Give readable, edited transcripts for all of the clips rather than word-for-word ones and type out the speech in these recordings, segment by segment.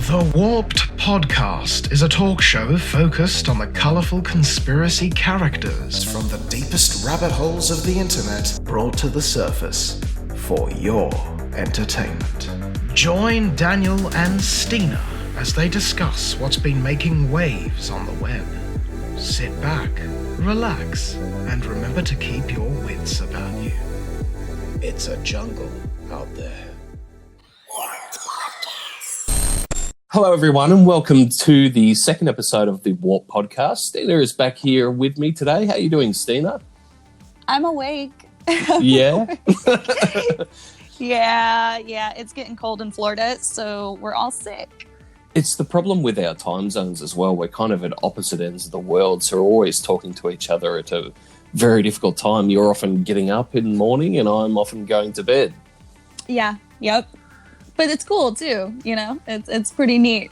The Warped Podcast is a talk show focused on the colourful conspiracy characters from the deepest rabbit holes of the internet brought to the surface for your entertainment. Join Daniel and Stina as they discuss what's been making waves on the web. Sit back, relax, and remember to keep your wits about you. It's a jungle out there. Hello, everyone, and welcome to the second episode of the Warp Podcast. Stina is back here with me today. How are you doing, Stina? I'm awake. Yeah? Yeah. It's getting cold in Florida, so we're all sick. It's the problem with our time zones as well. We're kind of at opposite ends of the world, so we're always talking to each other at a very difficult time. You're often getting up in the morning, and I'm often going to bed. Yeah, yep. But it's cool too, you know? It's pretty neat.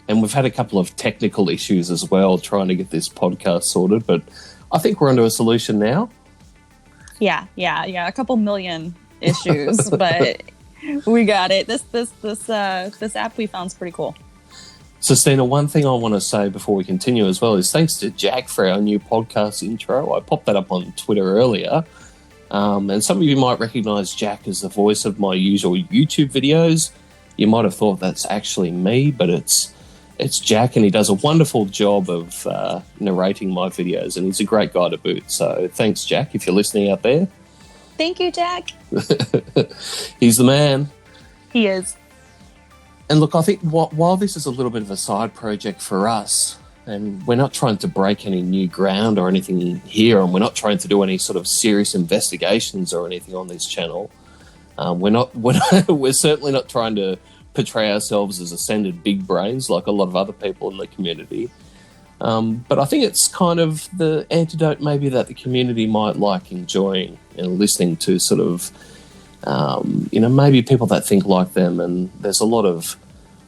And we've had a couple of technical issues as well trying to get this podcast sorted, but I think we're onto a solution now. Yeah. A couple million issues, but we got it. This app we found is pretty cool. So, Stina, one thing I want to say before we continue as well is thanks to Jack for our new podcast intro. I popped that up on Twitter earlier. And some of you might recognize Jack as the voice of my usual YouTube videos. You might have thought that's actually me, but it's Jack, and he does a wonderful job of narrating my videos, and he's a great guy to boot. So thanks, Jack, if you're listening out there. Thank you, Jack. He's the man. He is. And look, I think while this is a little bit of a side project for us, and we're not trying to break any new ground or anything here, and we're not trying to do any sort of serious investigations or anything on this channel. We're certainly not trying to portray ourselves as ascended big brains like a lot of other people in the community. But I think it's kind of the antidote maybe that the community might like enjoying and listening to sort of, maybe people that think like them. And there's a lot of,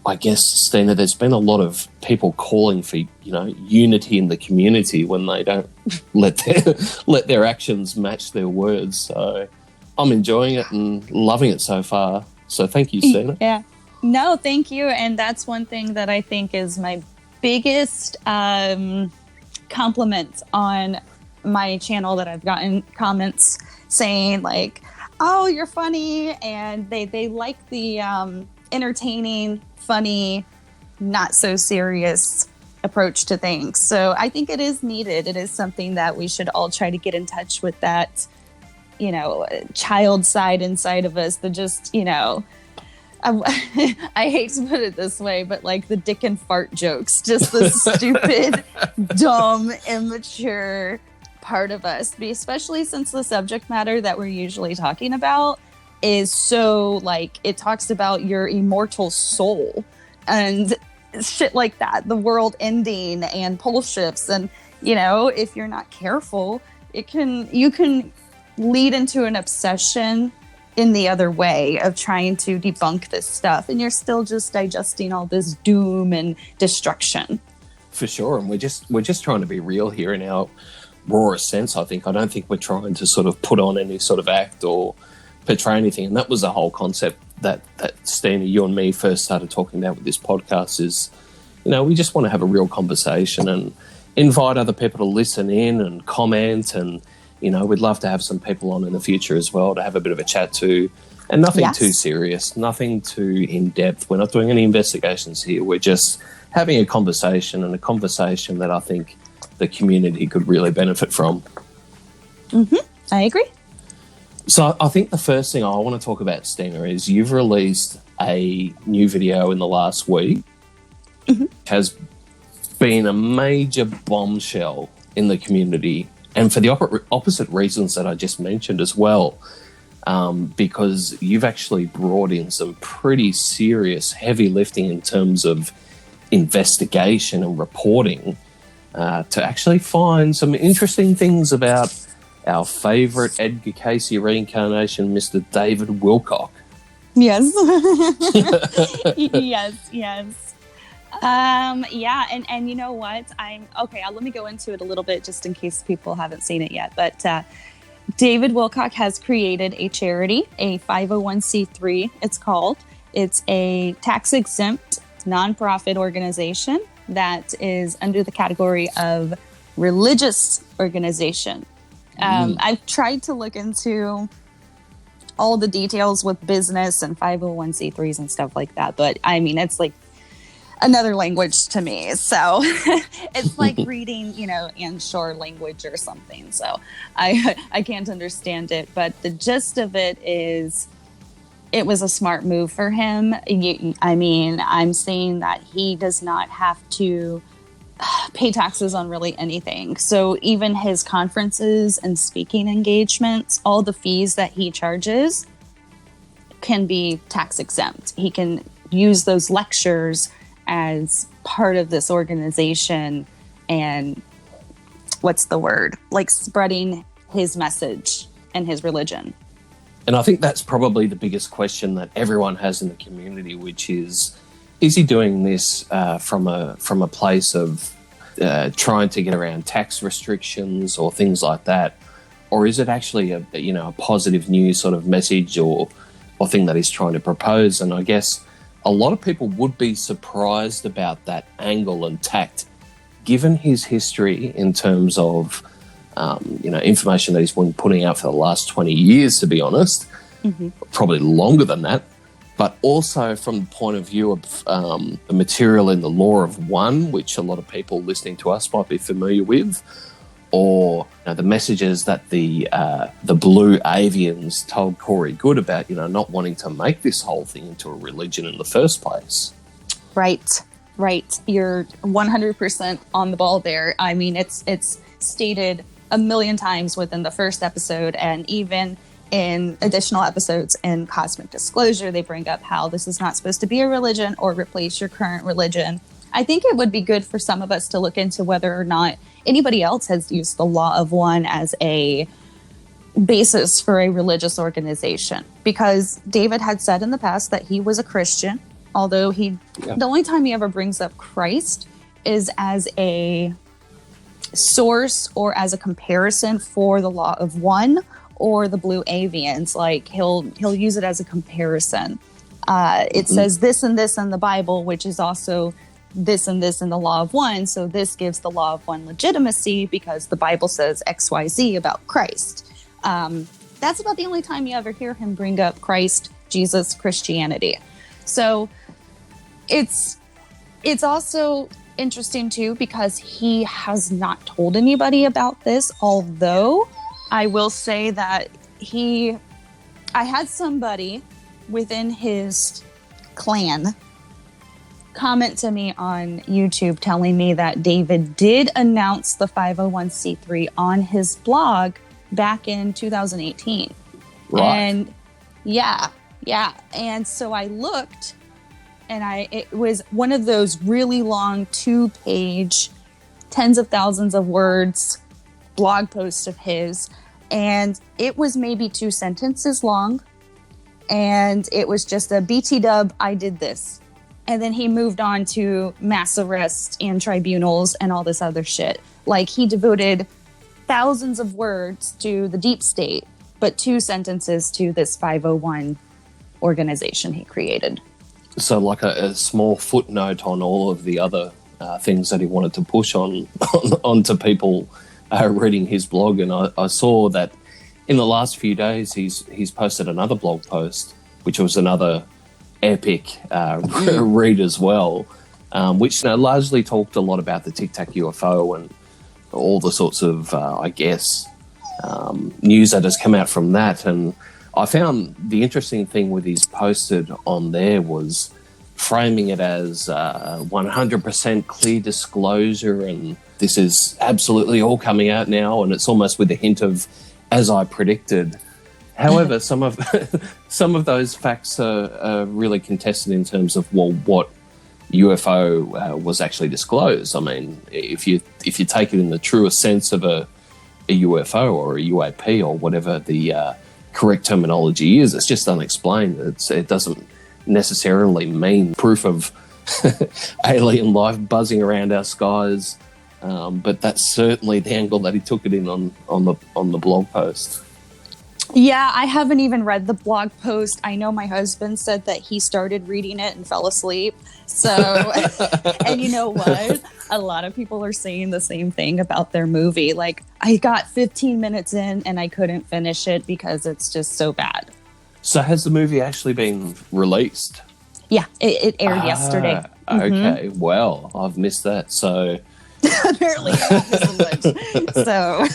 I guess, Stina, there's been a lot of people calling for, unity in the community when they don't let their actions match their words. So I'm enjoying it and loving it so far. So thank you, Stina. Yeah. No, thank you. And that's one thing that I think is my biggest compliment on my channel, that I've gotten comments saying like, oh, you're funny. And they like the entertaining, funny, not so serious approach to things. So I think it is needed. It is something that we should all try to get in touch with, that, child side inside of us that just, I hate to put it this way, but like the dick and fart jokes, just the stupid, dumb, immature part of us, especially since the subject matter that we're usually talking about is so like, it talks about your immortal soul and shit like that, the world ending and pole shifts. And, if you're not careful, you can lead into an obsession in the other way of trying to debunk this stuff. And you're still just digesting all this doom and destruction. For sure. And we're just trying to be real here in our rawest sense, I think. I don't think we're trying to sort of put on any sort of act or portray anything. And that was the whole concept that Stina, you and me first started talking about with this podcast is, we just want to have a real conversation and invite other people to listen in and comment. And, we'd love to have some people on in the future as well to have a bit of a chat to. And nothing too serious, nothing too in-depth. We're not doing any investigations here. We're just having a conversation, and a conversation that I think the community could really benefit from. Mm-hmm. I agree. So I think the first thing I want to talk about, Stina, is you've released a new video in the last week. Mm-hmm. Has been a major bombshell in the community, and for the opposite reasons that I just mentioned as well, because you've actually brought in some pretty serious heavy lifting in terms of investigation and reporting to actually find some interesting things about our favourite Edgar Casey reincarnation, Mr. David Wilcock. Yes. Yes. And you know what? Let me go into it a little bit just in case people haven't seen it yet. But David Wilcock has created a charity, a 501c3 it's called. It's a tax-exempt nonprofit organization that is under the category of religious organization. I've tried to look into all the details with business and 501c3s and stuff like that, but I mean, it's like another language to me. So it's like reading, Anshore language or something. So I can't understand it, but the gist of it is it was a smart move for him. I'm saying that he does not have to pay taxes on really anything. So even his conferences and speaking engagements, all the fees that he charges can be tax exempt. He can use those lectures as part of this organization and like spreading his message and his religion. And I think that's probably the biggest question that everyone has in the community, which is he doing this from a place of trying to get around tax restrictions or things like that, or is it actually a positive new sort of message or thing that he's trying to propose? And I guess a lot of people would be surprised about that angle and tact, given his history in terms of information that he's been putting out for the last 20 years, to be honest, probably longer than that. But also from the point of view of the material in the Law of One, which a lot of people listening to us might be familiar with, or the messages that the Blue Avians told Corey Goode about, not wanting to make this whole thing into a religion in the first place. Right. You're 100% on the ball there. I mean, it's stated a million times within the first episode, and even in additional episodes in Cosmic Disclosure, they bring up how this is not supposed to be a religion or replace your current religion. I think it would be good for some of us to look into whether or not anybody else has used the Law of One as a basis for a religious organization, because David had said in the past that he was a Christian, although the only time he ever brings up Christ is as a source or as a comparison for the Law of One or the Blue Avians. Like he'll use it as a comparison. It says this and this in the Bible, which is also this and this in the Law of One. So this gives the Law of One legitimacy because the Bible says XYZ about Christ. That's about the only time you ever hear him bring up Christ, Jesus, Christianity. So it's also interesting too, because he has not told anybody about this, although I will say that I had somebody within his clan comment to me on YouTube telling me that David did announce the 501c3 on his blog back in 2018. Right. And yeah. And so I looked, and it was one of those really long 2-page, tens of thousands of words blog post of his, and it was maybe 2 sentences long, and it was just a BT dub, I did this. And then he moved on to mass arrest and tribunals and all this other shit. Like, he devoted thousands of words to the deep state, but 2 sentences to this 501 organization he created. So like a small footnote on all of the other things that he wanted to push onto people reading his blog. And I saw that in the last few days he's posted another blog post, which was another epic read as well, which largely talked a lot about the Tic Tac UFO and all the sorts of, news that has come out from that. And I found the interesting thing with his posted on there was framing it as 100% clear disclosure, and this is absolutely all coming out now, and it's almost with a hint of, as I predicted. However, some of those facts are really contested in terms of, well, what UFO was actually disclosed. I mean, if you take it in the truest sense of a UFO or a UAP or whatever the correct terminology is, it's just unexplained. It doesn't necessarily mean proof of alien life buzzing around our skies, but that's certainly the angle that he took it in on the blog post. Yeah, I haven't even read the blog post. I know my husband said that he started reading it and fell asleep. So, and you know what? A lot of people are saying the same thing about their movie. Like, I got 15 minutes in and I couldn't finish it because it's just so bad. So has the movie actually been released? Yeah, it aired yesterday. Okay, well, I've missed that. So apparently not so much. So,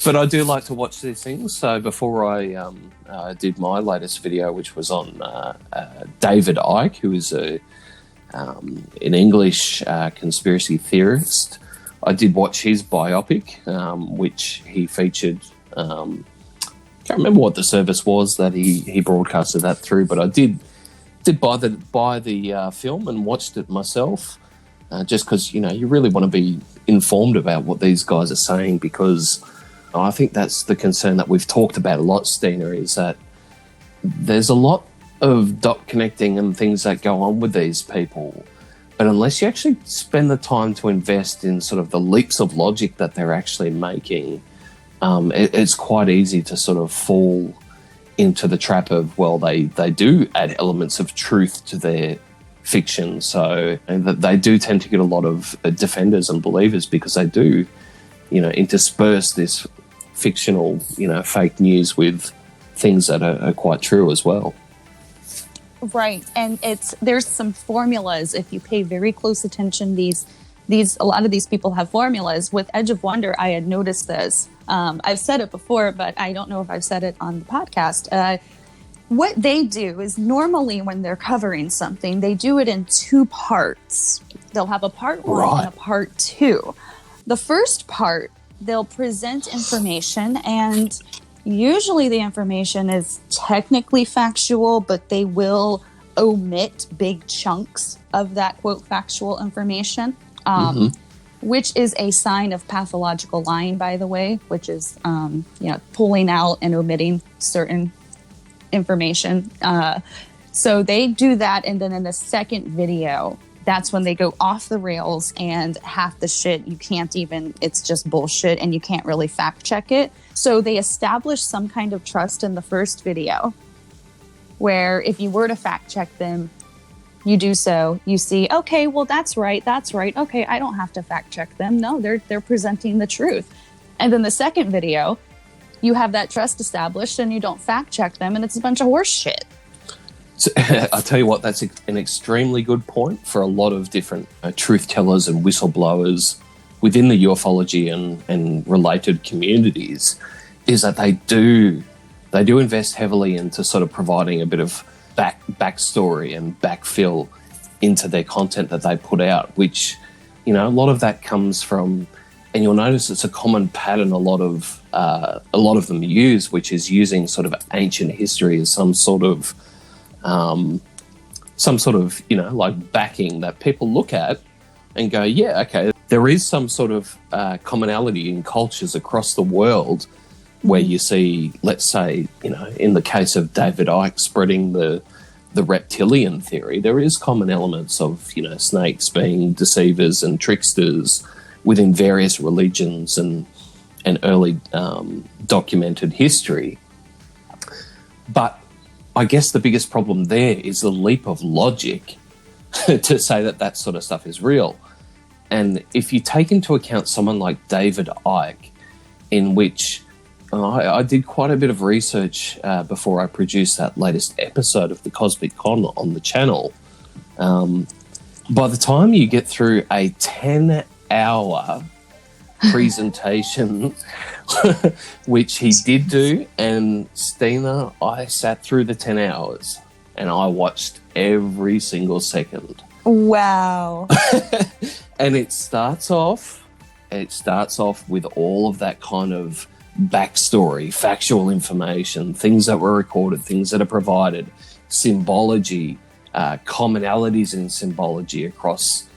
but I do like to watch these things. So before I did my latest video, which was on David Icke, who is an English conspiracy theorist, I did watch his biopic, which he featured. Can't remember what the service was that he broadcasted that through, but I did buy the film and watched it myself, just because you really want to be informed about what these guys are saying, because I think that's the concern that we've talked about a lot, Stina, is that there's a lot of dot connecting and things that go on with these people, but unless you actually spend the time to invest in sort of the leaps of logic that they're actually making, it's quite easy to sort of fall into the trap of, well, they do add elements of truth to their fiction. So, and that they do tend to get a lot of defenders and believers because they do, intersperse this fictional, fake news with things that are quite true as well. Right. And there's some formulas. If you pay very close attention, a lot of these people have formulas. With Edge of Wonder, I had noticed this. I've said it before, but I don't know if I've said it on the podcast. What they do is normally when they're covering something, they do it in two parts. They'll have a part one and a part two. The first part, they'll present information, and usually the information is technically factual, but they will omit big chunks of that, quote, factual information. Which is a sign of pathological lying, by the way, which is, pulling out and omitting certain information. So they do that. And then in the second video, that's when they go off the rails, and half the shit it's just bullshit and you can't really fact check it. So they establish some kind of trust in the first video where if you were to fact check them, you do so, you see, okay, well, that's right. Okay, I don't have to fact check them. No, they're presenting the truth. And then the second video, you have that trust established and you don't fact check them, and it's a bunch of horse shit. So, I'll tell you what, that's an extremely good point for a lot of different truth tellers and whistleblowers within the ufology and related communities, is that they do invest heavily into sort of providing a bit of backstory and backfill into their content that they put out, which, a lot of that comes from, and you'll notice it's a common pattern a lot of them use, which is using sort of ancient history as some sort of like backing that people look at and go, yeah, okay, there is some sort of commonality in cultures across the world where you see, let's say, in the case of David Icke spreading the reptilian theory, there is common elements of, snakes being deceivers and tricksters within various religions and early documented history. But I guess the biggest problem there is the leap of logic to say that sort of stuff is real. And if you take into account someone like David Icke, in which I did quite a bit of research before I produced that latest episode of the Cosmic Con on the channel. By the time you get through a 10-hour presentation, which he did do, and Stina, I sat through the 10 hours and I watched every single second. Wow. And it starts off with all of that kind of backstory, factual information, things that were recorded, things that are provided, symbology, commonalities in symbology across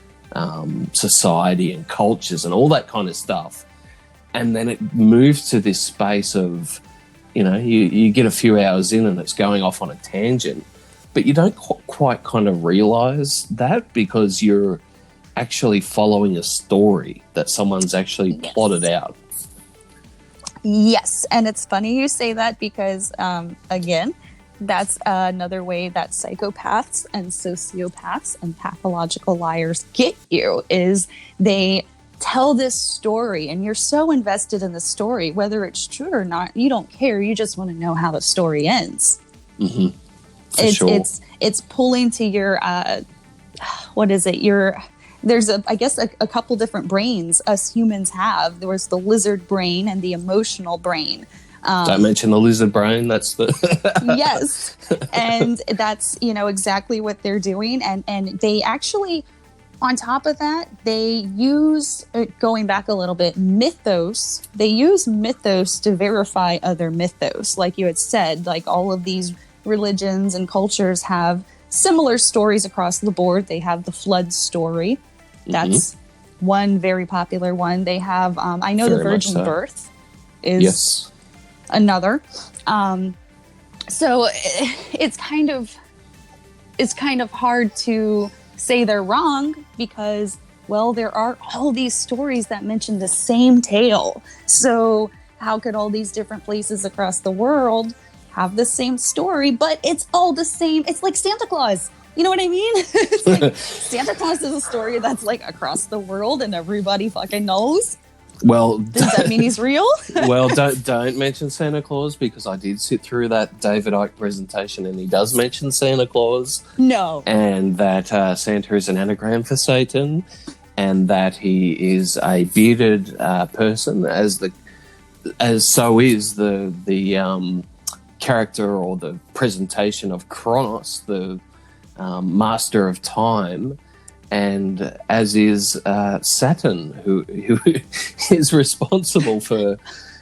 society and cultures and all that kind of stuff. And then it moves to this space of, you get a few hours in and it's going off on a tangent, but you don't quite kind of realize that because you're actually following a story that someone's actually plotted out. Yes, and it's funny you say that because, again, that's another way that psychopaths and sociopaths and pathological liars get you, is they tell this story and you're so invested in the story, whether it's true or not, you don't care. You just want to know how the story ends. Mm-hmm. It's pulling to your, what is it? There's I guess a couple different brains us humans have. There was the lizard brain and the emotional brain. Don't mention the lizard brain. That's the yes, and that's exactly what they're doing. And they actually, on top of that, they use, going back a little bit, mythos. They use mythos to verify other mythos, like you had said. Like all of these religions and cultures have similar stories across the board. They have the flood story. That's one very popular one. They have, I know, the virgin birth is another. So it's kind of hard to say they're wrong because, well, there are all these stories that mention the same tale. So how could all these different places across the world have the same story, but it's all the same? It's like Santa Claus. You know what I mean? It's like Santa Claus is a story that's like across the world and everybody fucking knows. Well, does that mean he's real? Well, don't mention Santa Claus, because I did sit through that David Icke presentation and he does mention Santa Claus. No. And that Santa is an anagram for Satan, and that he is a bearded person, as so is the character or the presentation of Kronos, the master of time, and as is Saturn, who is responsible for,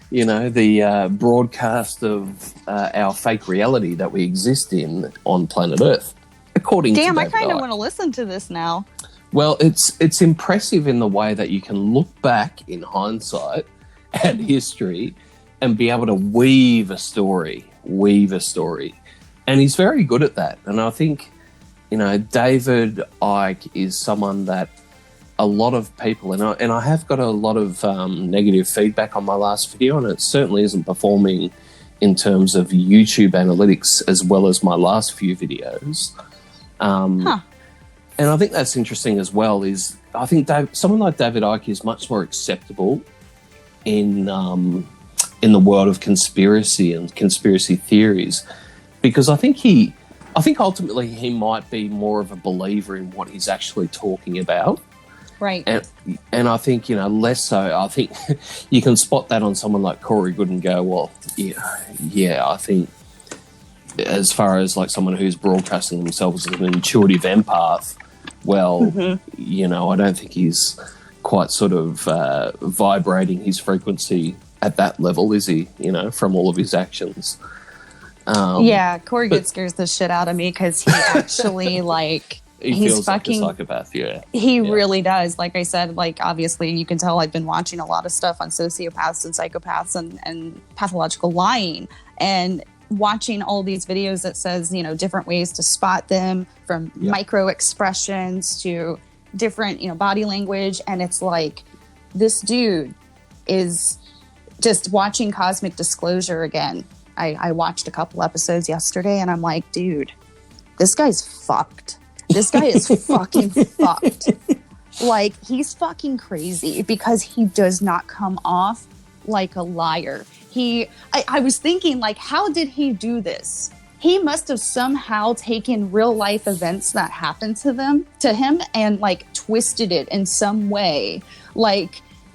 the broadcast of our fake reality that we exist in on planet Earth, according to David I kind of Icke. want to listen to this now. Well, it's impressive in the way that you can look back in hindsight at history and be able to weave a story. And he's very good at that. And I think, David Icke is someone that a lot of people, and I have got a lot of negative feedback on my last video, and it certainly isn't performing in terms of YouTube analytics as well as my last few videos. And I think that's interesting as well, is I think someone like David Icke is much more acceptable in the world of conspiracy and conspiracy theories, because I think ultimately he might be more of a believer in what he's actually talking about. Right. And I think, less so. I think you can spot that on someone like Corey Goode and go, well, yeah, I think as far as like someone who's broadcasting themselves as an intuitive empath, well, I don't think he's quite sort of vibrating his frequency at that level, is he, from all of his actions. Corey Goode scares the shit out of me because he actually he feels fucking like a psychopath. He really does. Like I said, obviously you can tell I've been watching a lot of stuff on sociopaths and psychopaths and pathological lying, and watching all these videos that says, different ways to spot them, from micro expressions to different, body language. And it's like, this dude is just watching Cosmic Disclosure again. I watched a couple episodes yesterday and I'm like, dude, this guy's fucked. This guy is fucking fucked. He's fucking crazy because he does not come off like a liar. I was thinking, how did he do this? He must have somehow taken real life events that happened to him and twisted it in some way.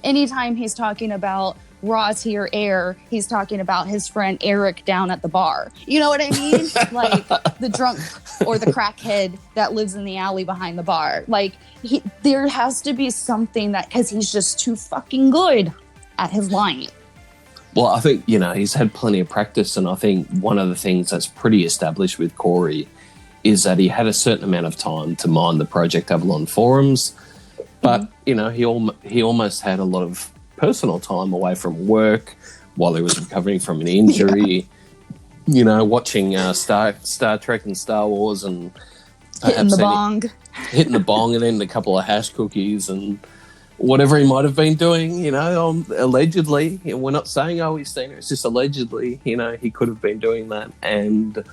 Anytime he's talking about raw tier air, he's talking about his friend Eric down at the bar. You know what I mean? The drunk or the crackhead that lives in the alley behind the bar. There has to be something because he's just too fucking good at his lying. Well, I think, he's had plenty of practice, and I think one of the things that's pretty established with Corey is that he had a certain amount of time to mine the Project Avalon forums, but, he almost had a lot of personal time away from work while he was recovering from an injury, watching Star Trek and Star Wars, and hitting the bong and eating a couple of hash cookies, and whatever he might have been doing, allegedly. We're not saying, he's Stina. It's just allegedly, he could have been doing that. And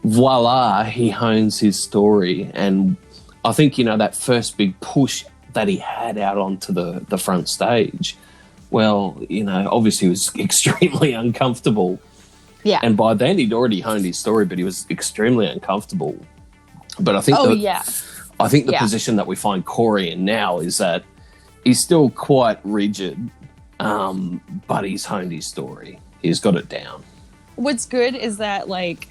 voila, he hones his story. And I think, that first big push that he had out onto the front stage, well, obviously he was extremely uncomfortable. Yeah. And by then he'd already honed his story, but he was extremely uncomfortable. But I think the position that we find Corey in now is that he's still quite rigid, but he's honed his story. He's got it down. What's good is that, like,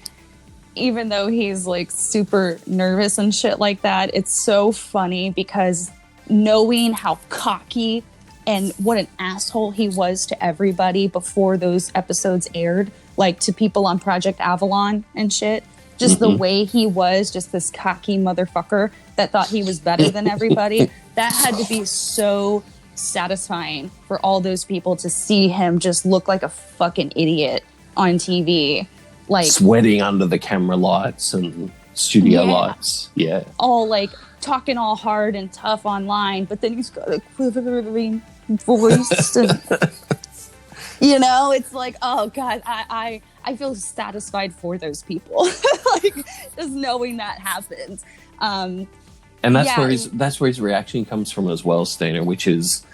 even though he's, like, super nervous and shit like that, it's so funny because knowing how cocky and what an asshole he was to everybody before those episodes aired, like to people on Project Avalon and shit, just the way he was, just this cocky motherfucker that thought he was better than everybody, that had to be so satisfying for all those people to see him just look like a fucking idiot on TV. Like sweating under the camera lights and studio lights. Yeah. All like talking all hard and tough online, but then he's got a quivering voice. And, it's like, oh God, I feel satisfied for those people. Like just knowing that happens. And that's where his reaction comes from as well, Stina, which is,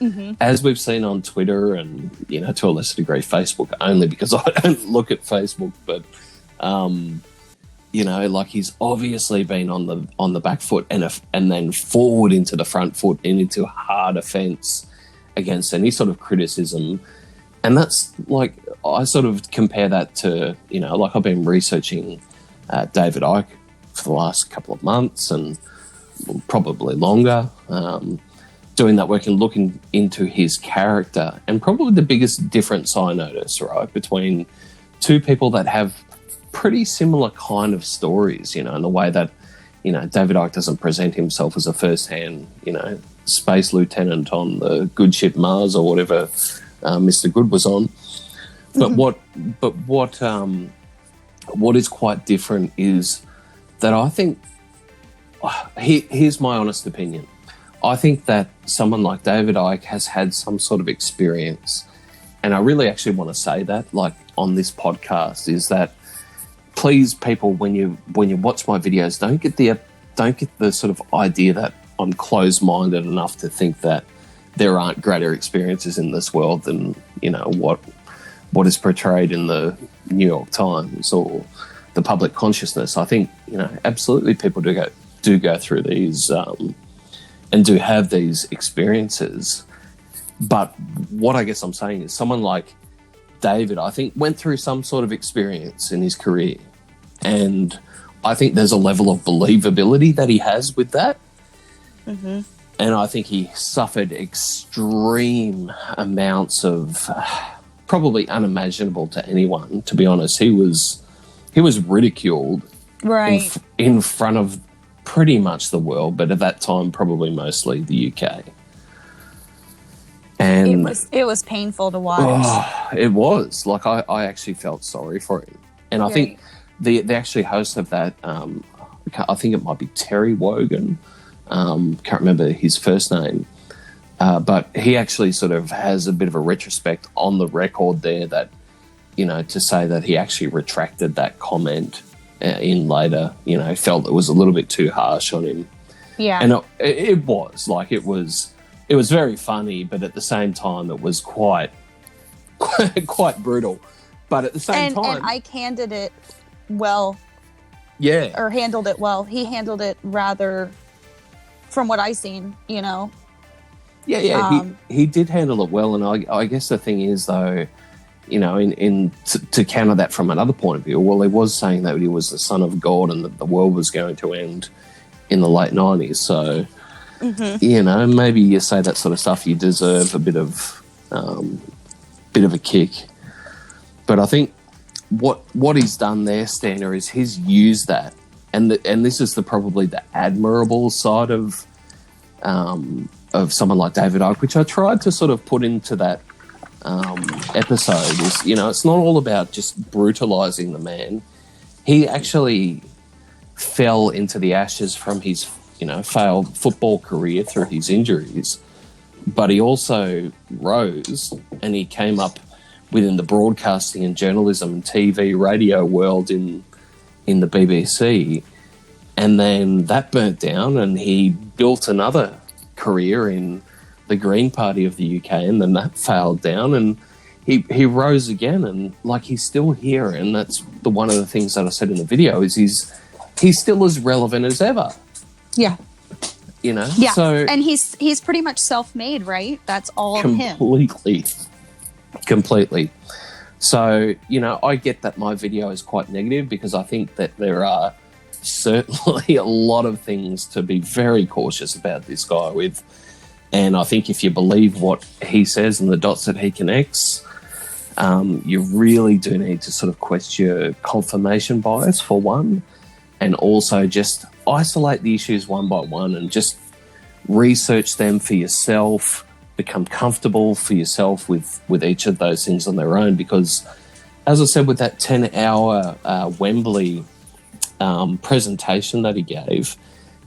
as we've seen on Twitter and, to a lesser degree, Facebook, only because I don't look at Facebook, but, like he's obviously been on the back foot and then forward into the front foot and into hard offence against any sort of criticism. And that's like, I sort of compare that to, like I've been researching David Icke for the last couple of months and probably longer, doing that work and looking into his character. And probably the biggest difference I notice, right, between two people that have pretty similar kind of stories, in the way that, David Icke doesn't present himself as a first-hand, space lieutenant on the good ship Mars or whatever Mr. Goode was on. But what is quite different is that I think, here's my honest opinion. I think that someone like David Icke has had some sort of experience, and I really actually want to say that, like on this podcast, is that please, people, when you watch my videos, don't get the sort of idea that I'm closed-minded enough to think that there aren't greater experiences in this world than what is portrayed in the New York Times or the public consciousness. I think absolutely people do go through these and do have these experiences. But what I guess I'm saying is someone like David, I think, went through some sort of experience in his career. And I think there's a level of believability that he has with that. Mm-hmm. And I think he suffered extreme amounts of probably unimaginable to anyone, to be honest. He was ridiculed in front of pretty much the world, but at that time probably mostly the UK. And it was painful to watch. Oh, it was. Like I actually felt sorry for him. And I think the actually host of that, I think it might be Terry Wogan. Can't remember his first name. But he actually sort of has a bit of a retrospect on the record there that, to say that he actually retracted that comment in later, felt it was a little bit too harsh on him. Yeah. And it was very funny, but at the same time it was quite brutal. But at the same time... And Ike handled it well. Yeah. Or handled it well. He handled it rather, from what I've seen, Yeah. He did handle it well. And I guess the thing is, though, to counter that from another point of view, well, he was saying that he was the son of God and that the world was going to end in the late 90s. So, maybe you say that sort of stuff, you deserve a bit of a kick. But I think what he's done there, Stina, is he's used that, and this is probably the admirable side of someone like David Icke, which I tried to sort of put into that episode. Is it's not all about just brutalizing the man. He actually fell into the ashes from his failed football career through his injuries, but he also rose and he came up within the broadcasting and journalism and TV, radio world in the BBC. And then that burnt down and he built another career in the Green Party of the UK, and then that failed down, and he rose again, and like he's still here. And that's one of the things that I said in the video is he's still as relevant as ever. Yeah. You know? Yeah. So and he's pretty much self-made, right? That's all him. Completely. So, you know, I get that my video is quite negative because I think that there are certainly a lot of things to be very cautious about this guy with. And I think if you believe what he says and the dots that he connects, you really do need to sort of question confirmation bias for one, and also just isolate the issues one by one and just research them for yourself, become comfortable for yourself with each of those things on their own. Because, as I said, with that 10-hour Wembley presentation that he gave,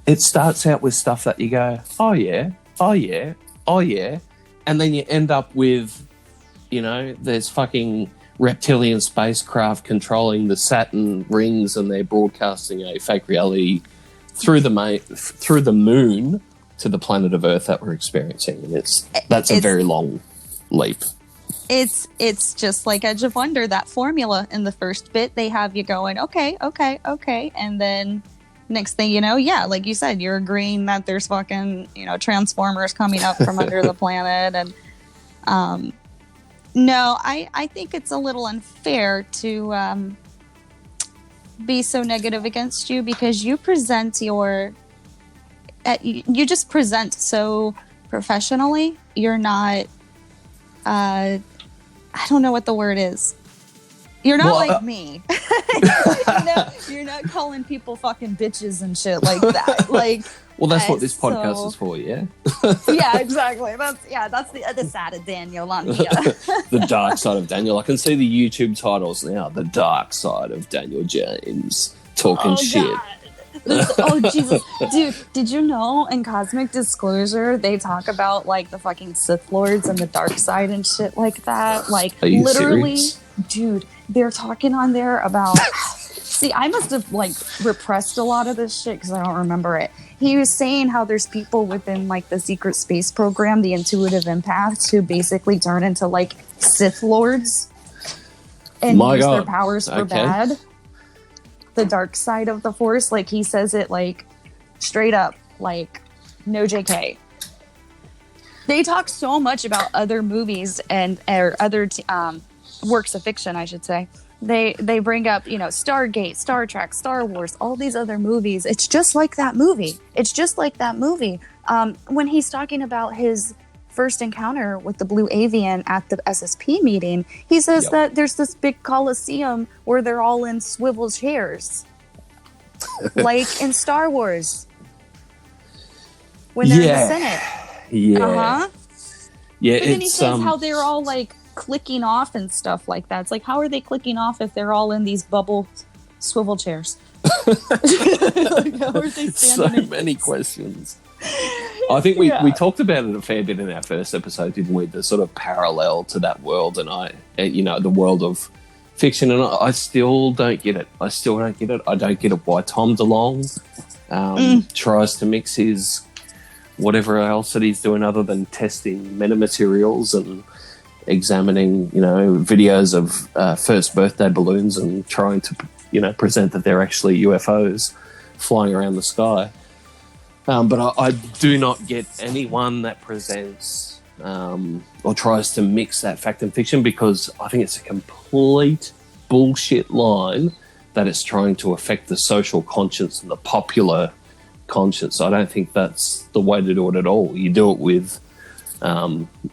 it starts out with stuff that you go, oh yeah, and then you end up with, you know, there's fucking reptilian spacecraft controlling the Saturn rings and they're broadcasting a fake reality through the moon to the planet of Earth that we're experiencing. And that's a very long leap. It's just like Edge of Wonder, that formula. In the first bit, they have you going, okay, and then next thing you know, yeah, like you said, you're agreeing that there's fucking, you know, transformers coming up from under the planet. And no, I think it's a little unfair to be so negative against you, because you present you just present so professionally. You're not I don't know what the word is. You're not like me. You're not calling people fucking bitches and shit like that. Like, well, that's what this podcast is for, yeah. Yeah, exactly. That's the other side of Daniel on here. The dark side of Daniel. I can see the YouTube titles now. The dark side of Daniel James talking shit. God. Oh Jesus, dude! Did you know in Cosmic Disclosure they talk about like the fucking Sith Lords and the dark side and shit like that? Like, are you literally, serious? Dude, they're talking on there about. See, I must have like repressed a lot of this shit because I don't remember it. He was saying how there's people within like the secret space program, the intuitive empaths, who basically turn into like Sith Lords and use their powers for bad. The dark side of the Force, like he says it like straight up, like no JK. They talk so much about other movies or other works of fiction, I should say. They bring up, you know, Stargate, Star Trek, Star Wars, all these other movies. It's just like that movie. When he's talking about his first encounter with the Blue Avian at the SSP meeting, he says that there's this big coliseum where they're all in swivel chairs, like in Star Wars when they're in the Senate. Yeah. Yeah. But then he says how they're all like clicking off and stuff like that. It's like, how are they clicking off if they're all in these bubble swivel chairs? Like, how are they standing? So many questions. I think we talked about it a fair bit in our first episode, didn't we? The sort of parallel to that world, and the world of fiction, and I still don't get it. I don't get it why Tom DeLonge tries to mix his whatever else that he's doing other than testing metamaterials and examining, you know, videos of first birthday balloons and trying to, you know, present that they're actually UFOs flying around the sky. But I do not get anyone that presents or tries to mix that fact and fiction, because I think it's a complete bullshit line that it's trying to affect the social conscience and the popular conscience. I don't think that's the way to do it at all. You do it with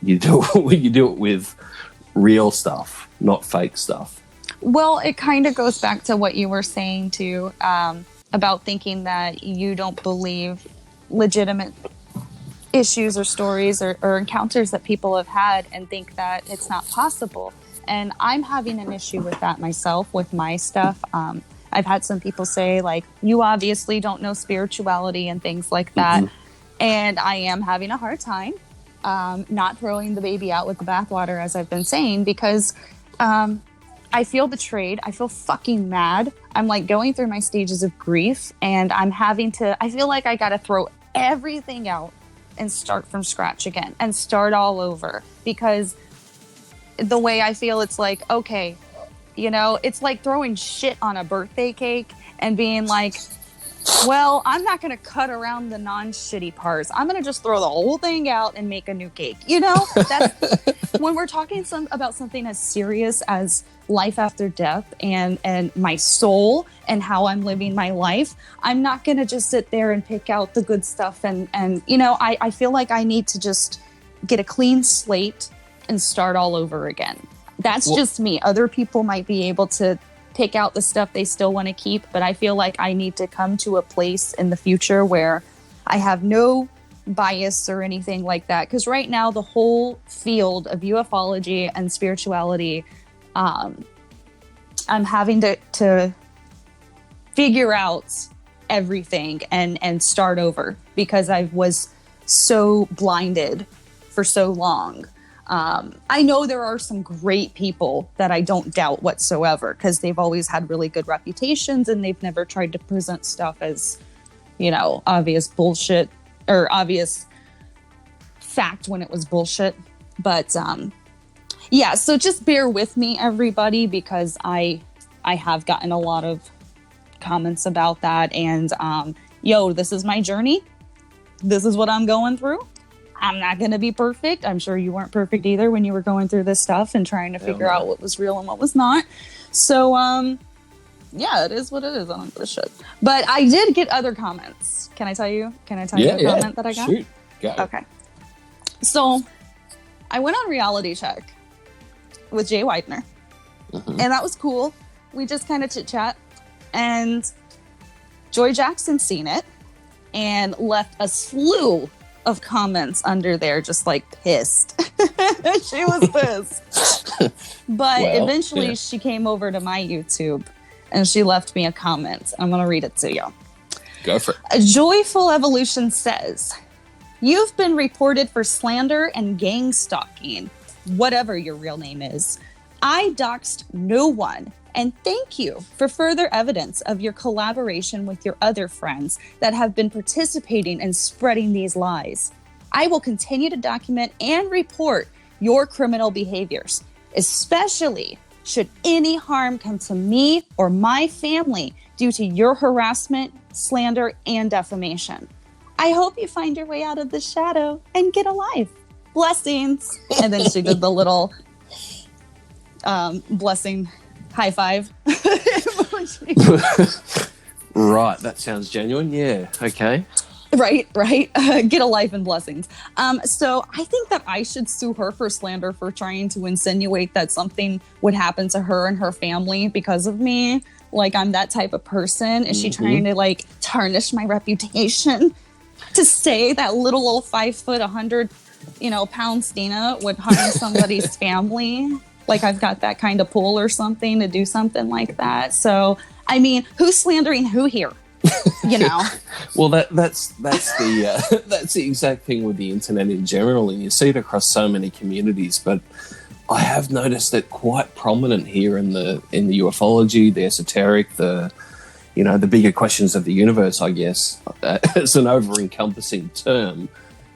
you do it with real stuff, not fake stuff. Well, it kind of goes back to what you were saying too, about thinking that you don't believe legitimate issues or stories or encounters that people have had and think that it's not possible. And I'm having an issue with that myself with my stuff. I've had some people say, like, you obviously don't know spirituality and things like that. Mm-hmm. And I am having a hard time not throwing the baby out with the bathwater, as I've been saying, because I feel betrayed. I feel fucking mad. I'm like going through my stages of grief, and I feel like I gotta throw everything out and start from scratch again and start all over, because the way I feel, it's like, okay, it's like throwing shit on a birthday cake and being like, well, I'm not going to cut around the non-shitty parts. I'm going to just throw the whole thing out and make a new cake. That's when we're talking about something as serious as life after death and my soul and how I'm living my life. I'm not going to just sit there and pick out the good stuff. And I feel like I need to just get a clean slate and start all over again. That's just me. Other people might be able to pick out the stuff they still want to keep, but I feel like I need to come to a place in the future where I have no bias or anything like that. Because right now, the whole field of ufology and spirituality, I'm having to figure out everything and start over, because I was so blinded for so long. I know there are some great people that I don't doubt whatsoever, because they've always had really good reputations and they've never tried to present stuff as, obvious bullshit or obvious fact when it was bullshit. But yeah, so just bear with me, everybody, because I have gotten a lot of comments about that. And this is my journey. This is what I'm going through. I'm not going to be perfect. I'm sure you weren't perfect either when you were going through this stuff and trying to figure out what was real and what was not. So, yeah, it is what it is. I don't give a shit. But I did get other comments. Can I tell you? The comment that I got? Shoot. Go. Okay. So, I went on Reality Check with Jay Weidner. Mm-hmm. And that was cool. We just kind of chit-chat. And Joy Jackson seen it and left a slew of comments under there, just like pissed. She was pissed. But eventually she came over to my YouTube and she left me a comment. I'm going to read it to you. Go for it. A Joyful Evolution says, "You've been reported for slander and gang stalking, whatever your real name is. I doxed no one. And thank you for further evidence of your collaboration with your other friends that have been participating in spreading these lies. I will continue to document and report your criminal behaviors, especially should any harm come to me or my family due to your harassment, slander, and defamation. I hope you find your way out of the shadow and get a life. Blessings." And then she did the little blessing high five. Right, that sounds genuine. Yeah, okay. Right. Get a life and blessings. So I think that I should sue her for slander for trying to insinuate that something would happen to her and her family because of me. Like, I'm that type of person. Is she trying to tarnish my reputation to say that little old 5 foot, 100, pound Stina would harm somebody's family? Like, I've got that kind of pull or something to do something like that. So, I mean, who's slandering who here? Well, that's the that's the exact thing with the internet in general, and you see it across so many communities. But I have noticed it quite prominent here in the ufology, the esoteric, the bigger questions of the universe, I guess, as an over-encompassing term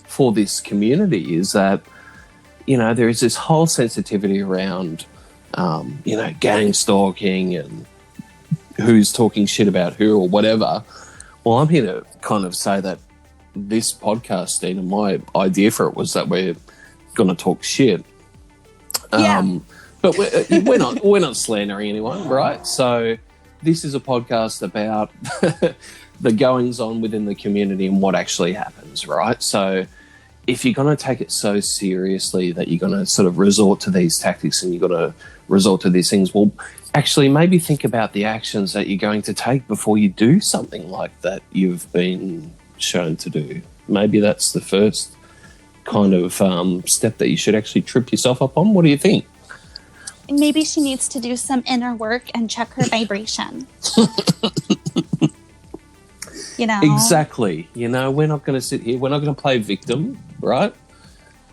for this community, is that there is this whole sensitivity around, gang stalking and who's talking shit about who or whatever. Well, I'm here to kind of say that this podcast, Stina, my idea for it was that we're going to talk shit. Yeah. But we're not slandering anyone, right? So this is a podcast about the goings on within the community and what actually happens, right? So if you're going to take it so seriously that you're going to sort of resort to these tactics and you've got to resort to these things, well, actually maybe think about the actions that you're going to take before you do something like that you've been shown to do. Maybe that's the first kind of step that you should actually trip yourself up on. What do you think? Maybe she needs to do some inner work and check her vibration. Exactly. We're not going to sit here. We're not going to play victim, right?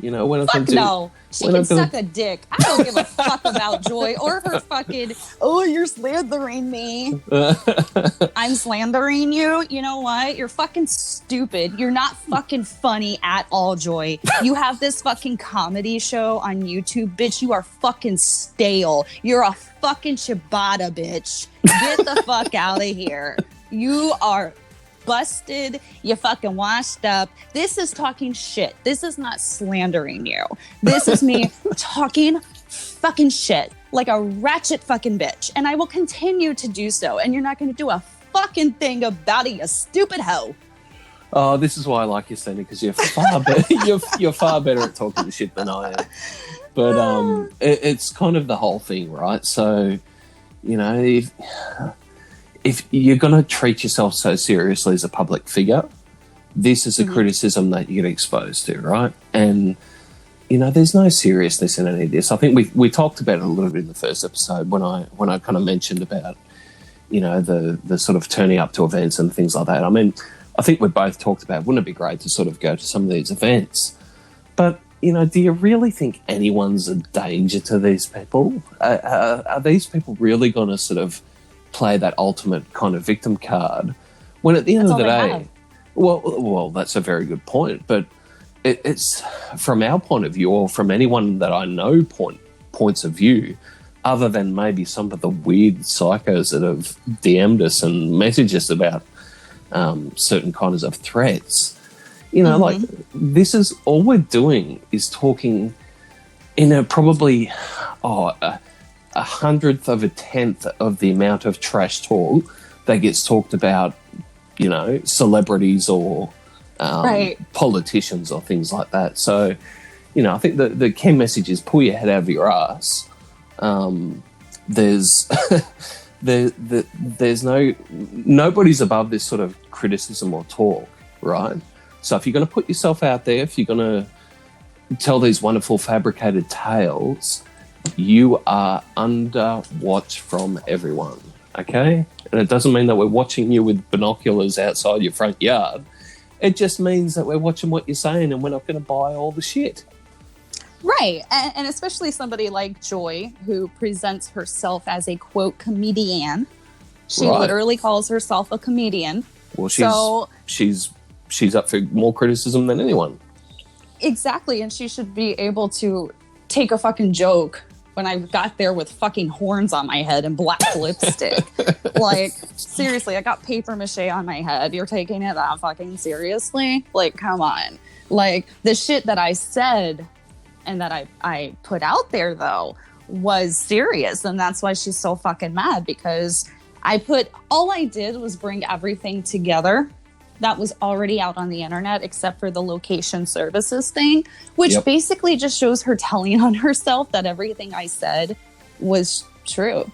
You know, we're not Fuck going to no. She can suck a dick. I don't give a fuck about Joy or her fucking, oh, you're slandering me. I'm slandering you. You know what? You're fucking stupid. You're not fucking funny at all, Joy. You have this fucking comedy show on YouTube, bitch. You are fucking stale. You're a fucking ciabatta, bitch. Get the fuck out of here. You are busted, you fucking washed up. This is talking shit. This is not slandering you. This is me talking fucking shit like a ratchet fucking bitch. And I will continue to do so. And you're not going to do a fucking thing about it, you stupid hoe. Oh, this is why I like you, Stina, because you're far better. You're far better at talking shit than I am. But it's kind of the whole thing, right? So, you know, if you're going to treat yourself so seriously as a public figure, this is a criticism that you get exposed to, right? And, you know, there's no seriousness in any of this. I think we talked about it a little bit in the first episode when I kind of mentioned about, you know, the sort of turning up to events and things like that. I mean, I think we both talked about, wouldn't it be great to sort of go to some of these events? But, you know, do you really think anyone's a danger to these people? Are these people really going to sort of play that ultimate kind of victim card when at the end of the day, well, that's a very good point, but it's from our point of view, or from anyone that I know points of view, other than maybe some of the weird psychos that have DM'd us and messaged us about certain kinds of threats, you know, like this is all we're doing is talking in a probably a hundredth of a tenth of the amount of trash talk that gets talked about, you know, celebrities or politicians or things like that. So, you know, I think the key message is pull your head out of your ass. There's nobody's above this sort of criticism or talk, right? So if you're going to put yourself out there, if you're going to tell these wonderful fabricated tales, you are under watch from everyone, okay? And it doesn't mean that we're watching you with binoculars outside your front yard. It just means that we're watching what you're saying and we're not going to buy all the shit. Right. And especially somebody like Joy, who presents herself as a, quote, comedian. She literally calls herself a comedian. Well, she's up for more criticism than anyone. Exactly. And she should be able to take a fucking joke when I got there with fucking horns on my head and black lipstick. Like, seriously, I got paper mache on my head. You're taking it that fucking seriously? Like, come on. Like, the shit that I said and that I put out there, though, was serious. And that's why she's so fucking mad, because all I did was bring everything together that was already out on the internet, except for the location services thing, which basically just shows her telling on herself that everything I said was true.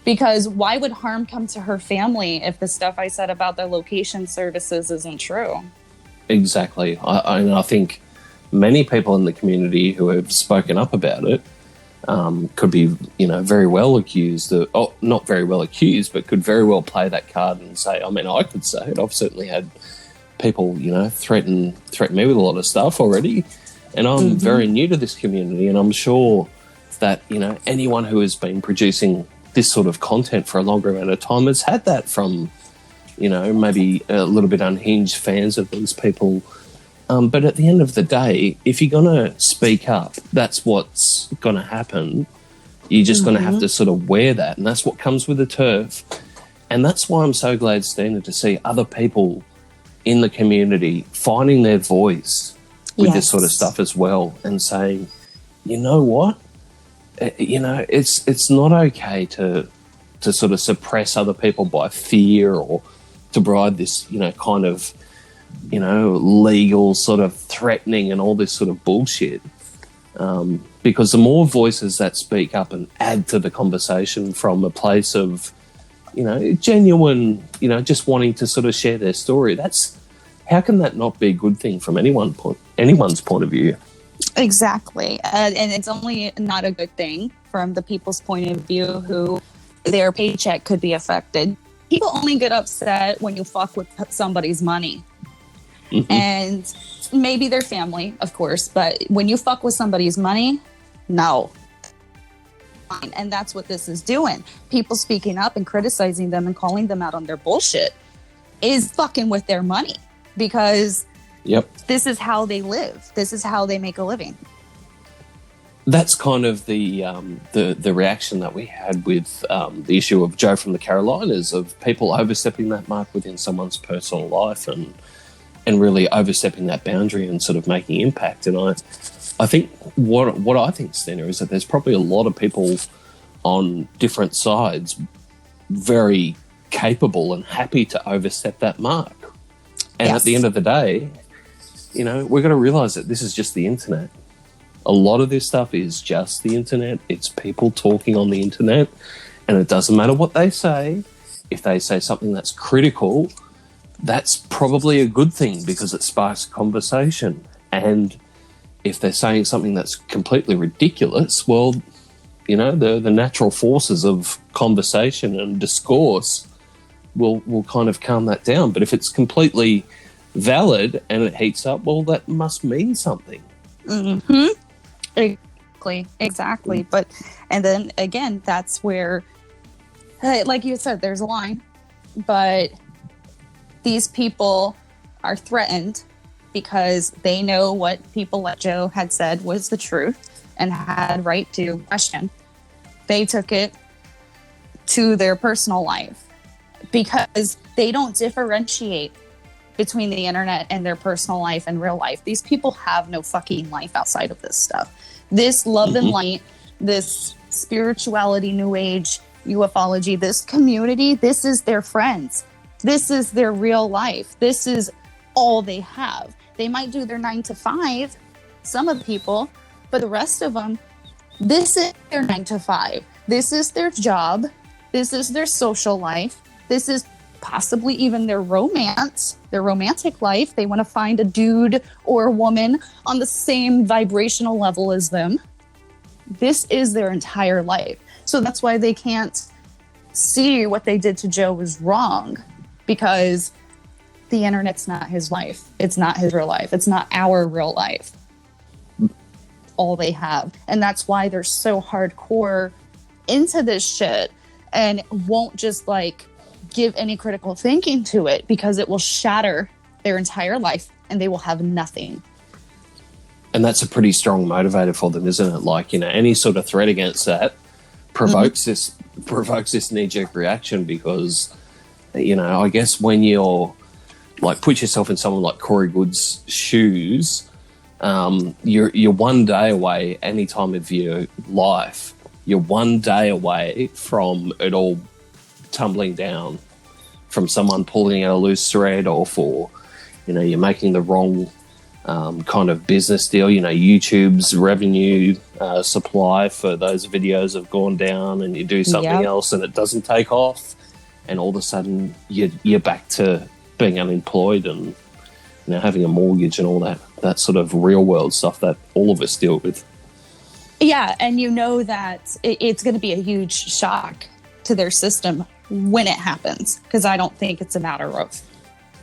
Because why would harm come to her family if the stuff I said about the location services isn't true? Exactly. I think many people in the community who have spoken up about it could be, you know, very well accused of, not very well accused, but could very well play that card and say, I mean, I could say it. I've certainly had people, you know, threaten me with a lot of stuff already. And I'm very new to this community, and I'm sure that, you know, anyone who has been producing this sort of content for a longer amount of time has had that from, you know, maybe a little bit unhinged fans of these people. But at the end of the day, if you're going to speak up, that's what's going to happen. You're just going to have to sort of wear that. And that's what comes with the turf. And that's why I'm so glad, Stina, to see other people in the community finding their voice with this sort of stuff as well, and saying, you know what? You know, it's not okay to sort of suppress other people by fear, or to provide this, you know, kind of, you know, legal sort of threatening and all this sort of bullshit. Because the more voices that speak up and add to the conversation from a place of, you know, genuine, you know, just wanting to sort of share their story, how can that not be a good thing from anyone's point of view? Exactly. And it's only not a good thing from the people's point of view who their paycheck could be affected. People only get upset when you fuck with somebody's money. And maybe their family, of course, but when you fuck with somebody's money, no. And that's what this is doing. People speaking up and criticizing them and calling them out on their bullshit is fucking with their money, because this is how they live. This is how they make a living. That's kind of the reaction that we had with the issue of Joe from the Carolinas, of people overstepping that mark within someone's personal life and really overstepping that boundary and sort of making impact. And I think what I think, Stina, is that there's probably a lot of people on different sides very capable and happy to overstep that mark. And at the end of the day, you know, we've got to realise that this is just the internet. A lot of this stuff is just the internet. It's people talking on the internet, and it doesn't matter what they say. If they say something that's critical, that's probably a good thing because it sparks a conversation. And if they're saying something that's completely ridiculous, well, you know, the natural forces of conversation and discourse will kind of calm that down. But if it's completely valid and it heats up, well, that must mean something. Mm-hmm. Exactly. But, and then again, that's where, like you said, there's a line, but these people are threatened because they know what people like Joe had said was the truth and had right to question. They took it to their personal life because they don't differentiate between the internet and their personal life and real life. These people have no fucking life outside of this stuff. This love and light, this spirituality, new age, ufology, this community, this is their friends. This is their real life. This is all they have. They might do their 9 to 5, some of the people, but the rest of them, this is their 9 to 5. This is their job. This is their social life. This is possibly even their romance, their romantic life. They want to find a dude or a woman on the same vibrational level as them. This is their entire life. So that's why they can't see what they did to Joe was wrong, because the internet's not his life. It's not his real life. It's not our real life. All they have. And that's why they're so hardcore into this shit and won't just like give any critical thinking to it, because it will shatter their entire life and they will have nothing. And that's a pretty strong motivator for them, isn't it? Like, you know, any sort of threat against that provokes this knee-jerk reaction, because, you know, I guess when you're like, put yourself in someone like Corey Goode's shoes, you're one day away, any time of your life, you're one day away from it all tumbling down, from someone pulling out a loose thread, or for, you know, you're making the wrong kind of business deal. You know, YouTube's revenue supply for those videos have gone down, and you do something else and it doesn't take off, and all of a sudden you're back to being unemployed and, you know, having a mortgage and all that sort of real world stuff that all of us deal with. Yeah, and you know that it's going to be a huge shock to their system when it happens, because I don't think it's a matter of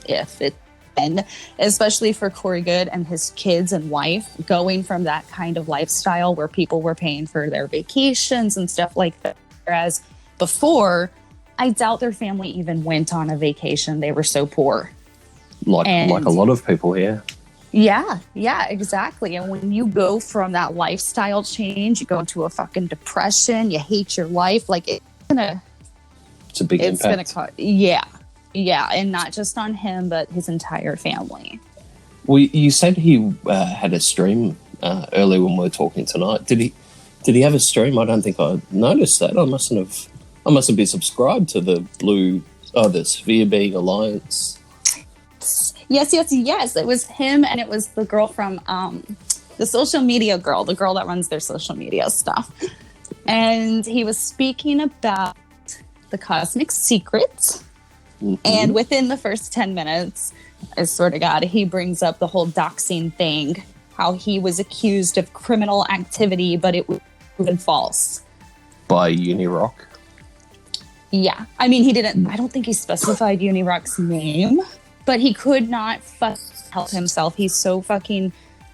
if it, and especially for Corey Goode and his kids and wife, going from that kind of lifestyle where people were paying for their vacations and stuff like that, whereas before, I doubt their family even went on a vacation. They were so poor. Like a lot of people here. Yeah, exactly. And when you go from that lifestyle change, you go into a fucking depression, you hate your life, like it's a big impact. Yeah, and not just on him, but his entire family. Well, you said he had a stream earlier when we were talking tonight. Did he have a stream? I don't think I noticed that. I mustn't be subscribed to the Sphere Being Alliance. Yes. It was him, and it was the girl from the social media girl, the girl that runs their social media stuff. And he was speaking about the cosmic secrets. Mm-hmm. And within the first 10 minutes, I swear to God, he brings up the whole doxing thing, how he was accused of criminal activity, but it was proven false. By Unirock? Yeah. I mean, I don't think he specified Unirock's name, but he could not help himself. He's so fucking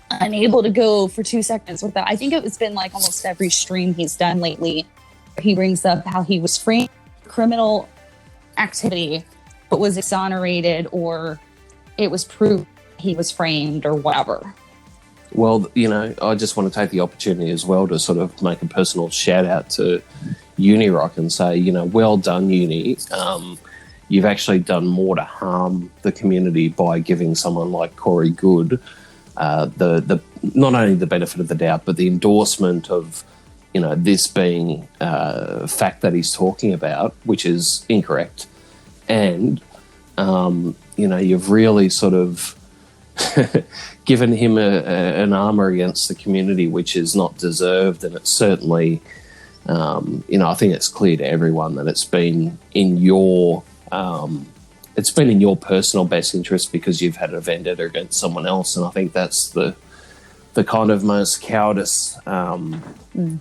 unable to go for 2 seconds without. I think it's been like almost every stream he's done lately. He brings up how he was framed for criminal activity, but was exonerated, or it was proved he was framed, or whatever. Well, I just want to take the opportunity as well to sort of make a personal shout out to Unirock and say, well done, Uni. You've actually done more to harm the community by giving someone like Corey Goode the not only the benefit of the doubt, but the endorsement of, this being a fact that he's talking about, which is incorrect. And, you've really sort of given him an armour against the community, which is not deserved. And it's certainly, I think it's clear to everyone that it's been in your personal best interest because you've had a vendetta against someone else. And I think that's the kind of most cowardice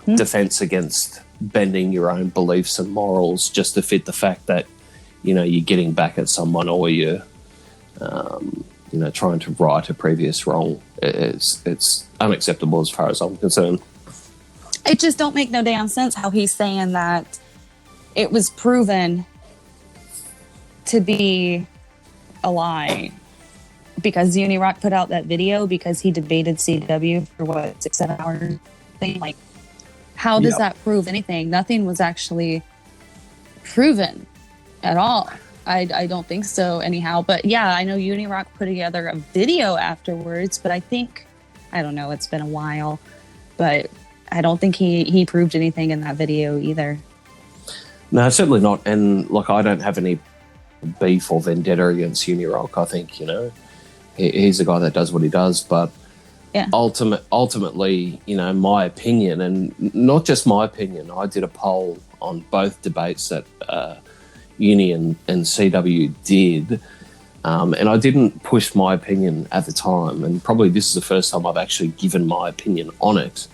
defence against bending your own beliefs and morals just to fit the fact that, you're getting back at someone, or you're, trying to right a previous wrong. It's unacceptable as far as I'm concerned. It just don't make no damn sense how he's saying that it was proven to be a lie because Unirock put out that video because he debated CW for 6-7 hours thing. Like, how does that prove anything? Nothing was actually proven at all. I don't think so anyhow. But yeah, I know Unirock put together a video afterwards, but I don't know, it's been a while, but I don't think he proved anything in that video either. No, certainly not. And look, I don't have any beef or vendetta against Unirock. I think, he's a guy that does what he does, but ultimately, my opinion, and not just my opinion, I did a poll on both debates that Uni and CW did, and I didn't push my opinion at the time, and probably this is the first time I've actually given my opinion on it.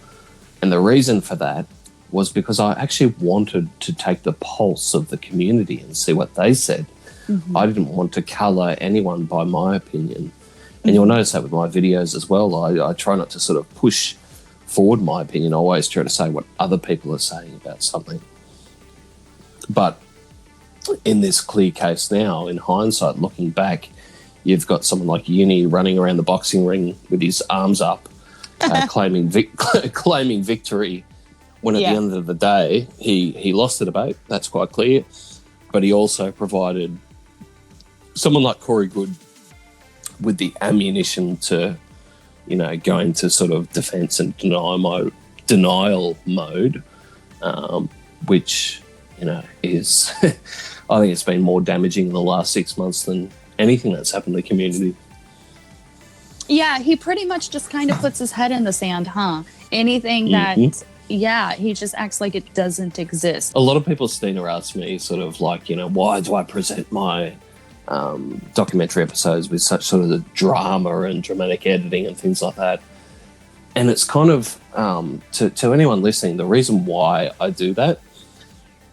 And the reason for that was because I actually wanted to take the pulse of the community and see what they said. Mm-hmm. I didn't want to colour anyone by my opinion. And you'll notice that with my videos as well. I try not to sort of push forward my opinion. I always try to say what other people are saying about something. But in this clear case now, in hindsight, looking back, you've got someone like Uni running around the boxing ring with his arms up, claiming victory, when at the end of the day, he lost the debate. That's quite clear. But he also provided someone like Corey Goode with the ammunition to, go into sort of defence and denial mode, which, is, I think it's been more damaging in the last 6 months than anything that's happened to the community. Yeah, he pretty much just kind of puts his head in the sand, huh? Anything that, he just acts like it doesn't exist. A lot of people, Stina, ask me sort of like, why do I present my documentary episodes with such sort of the drama and dramatic editing and things like that? And it's kind of, to anyone listening, the reason why I do that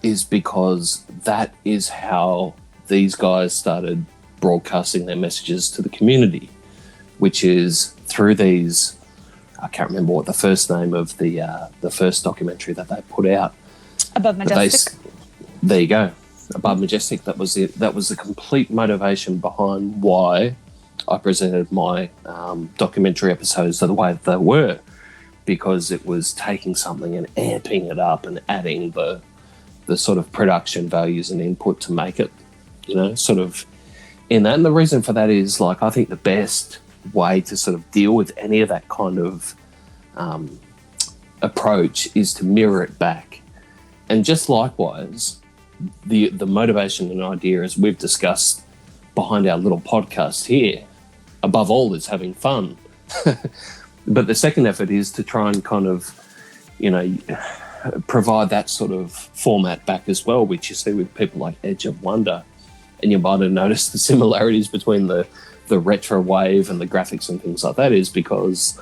is because that is how these guys started broadcasting their messages to the community, which is through these, I can't remember what the first name of the first documentary that they put out. Above Majestic. There you go. Above Majestic. That was it. That was the complete motivation behind why I presented my documentary episodes the way that they were, because it was taking something and amping it up and adding the sort of production values and input to make it, sort of in that. And the reason for that is, like, I think the best way to sort of deal with any of that kind of approach is to mirror it back. And just likewise, the motivation and idea, as we've discussed behind our little podcast here, above all is having fun. But the second effort is to try and kind of, provide that sort of format back as well, which you see with people like Edge of Wonder. And you might have noticed the similarities between the retro wave and the graphics and things like that, is because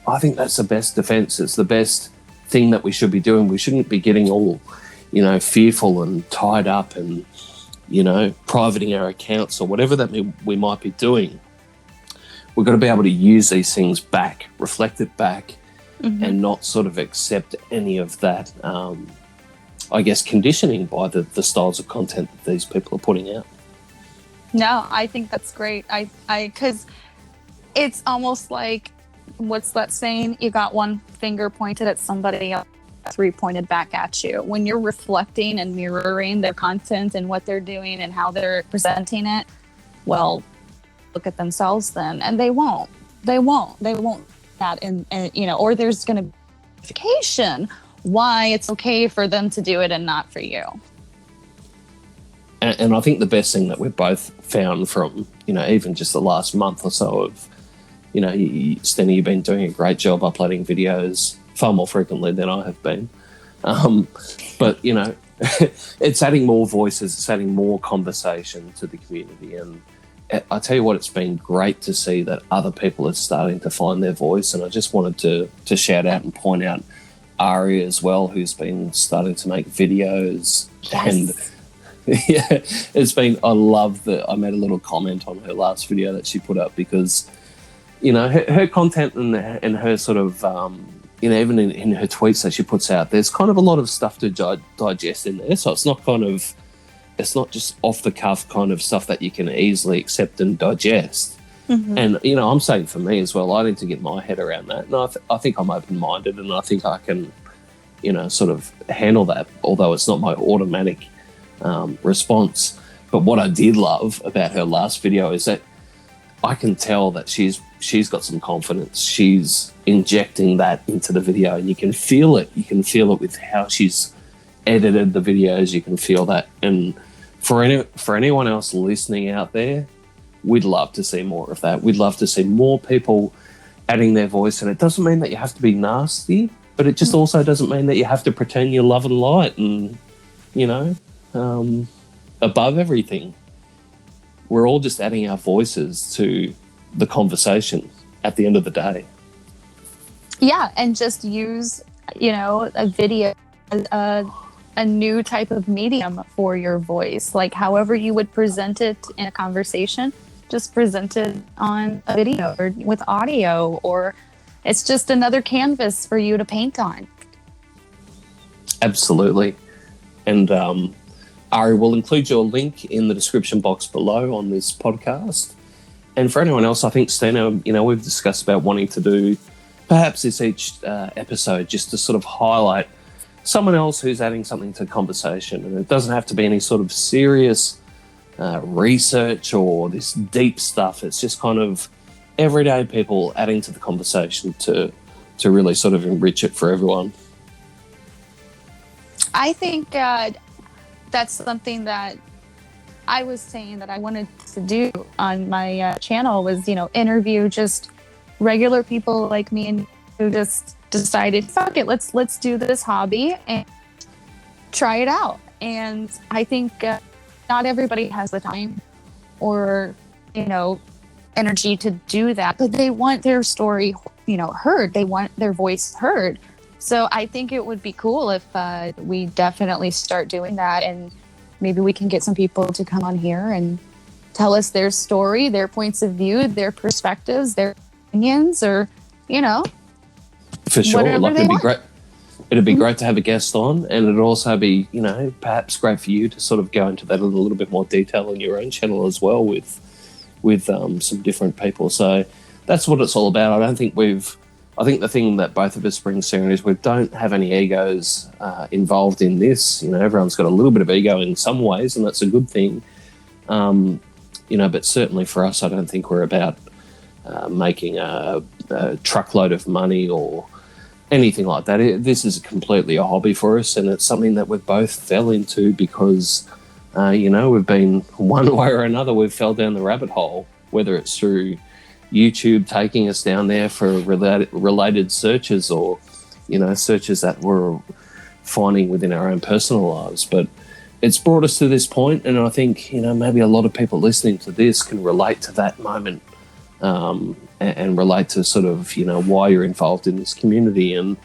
I think that's the best defense. It's the best thing that we should be doing. We shouldn't be getting all, fearful and tied up and, privating our accounts or whatever that we might be doing. we've got to be able to use these things back, reflect it back, and not sort of accept any of that, I guess, conditioning by the styles of content that these people are putting out. No, I think that's great. Because it's almost like, what's that saying? You got one finger pointed at somebody else, three pointed back at you. When you're reflecting and mirroring their content and what they're doing and how they're presenting it, well, look at themselves then, and they won't that, and you know, or there's going to be justification why it's okay for them to do it and not for you. And I think the best thing that we've both found from, you know, even just the last month or so of, you know, Stina, you've been doing a great job uploading videos far more frequently than I have been. But, you know, it's adding more voices, it's adding more conversation to the community. And I tell you what, it's been great to see that other people are starting to find their voice. And I just wanted to shout out and point out Ari as well, who's been starting to make videos. Yes. And yeah, it's been, I love that. I made a little comment on her last video that she put up because, you know, her content and her sort of, you know, even in her tweets that she puts out, there's kind of a lot of stuff to digest in there. So it's not just off the cuff kind of stuff that you can easily accept and digest. And, you know, I'm saying for me as well, I need to get my head around that. And I think I'm open-minded and I think I can, you know, sort of handle that, although it's not my automatic response. But what I did love about her last video is that I can tell that she's got some confidence. She's injecting that into the video and you can feel it. You can feel it with how she's edited the videos. You can feel that. And for anyone else listening out there, we'd love to see more of that. We'd love to see more people adding their voice. And it doesn't mean that you have to be nasty, but it just also doesn't mean that you have to pretend you're love and light and, you know, above everything. We're all just adding our voices to the conversation at the end of the day. Yeah, and just use, you know, a video as a new type of medium for your voice. Like however you would present it in a conversation, just present it on a video or with audio, or it's just another canvas for you to paint on. Absolutely. And Ari, will include your link in the description box below on this podcast. And for anyone else, I think, Stina, you know, we've discussed about wanting to do perhaps this each episode just to sort of highlight someone else who's adding something to conversation. And it doesn't have to be any sort of serious research or this deep stuff. It's just kind of everyday people adding to the conversation to really sort of enrich it for everyone. I think that's something that I was saying that I wanted to do on my channel was, you know, interview just regular people like me and who just decided, fuck it, let's do this hobby and try it out. And I think not everybody has the time or, you know, energy to do that, but they want their story, you know, heard. They want their voice heard. So I think it would be cool if we definitely start doing that, and maybe we can get some people to come on here and tell us their story, their points of view, their perspectives, their opinions, or, you know, for sure. Like it'd be want. great. It'd be great to have a guest on, and it'd also be, you know, perhaps great for you to sort of go into that in a little bit more detail on your own channel as well with some different people. So that's what it's all about. I think the thing that both of us bring soon is we don't have any egos involved in this. You know, everyone's got a little bit of ego in some ways, and that's a good thing. You know, but certainly for us, I don't think we're about making a truckload of money or anything like that. This is completely a hobby for us, and it's something that we've both fell into because, you know, we've been one way or another, we've fell down the rabbit hole, whether it's through YouTube taking us down there for related searches or, you know, searches that we're finding within our own personal lives. But it's brought us to this point, and I think, you know, maybe a lot of people listening to this can relate to that moment and relate to sort of, you know, why you're involved in this community. And,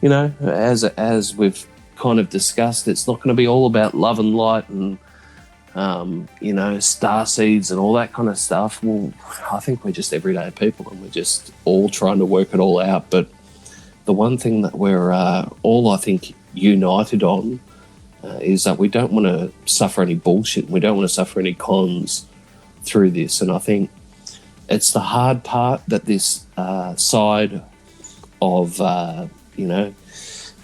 you know, as we've kind of discussed, it's not going to be all about love and light and star seeds and all that kind of stuff. Well, I think we're just everyday people and we're just all trying to work it all out. But the one thing that we're all, I think, united on is that we don't want to suffer any bullshit. We don't want to suffer any cons through this. And I think it's the hard part that this side of,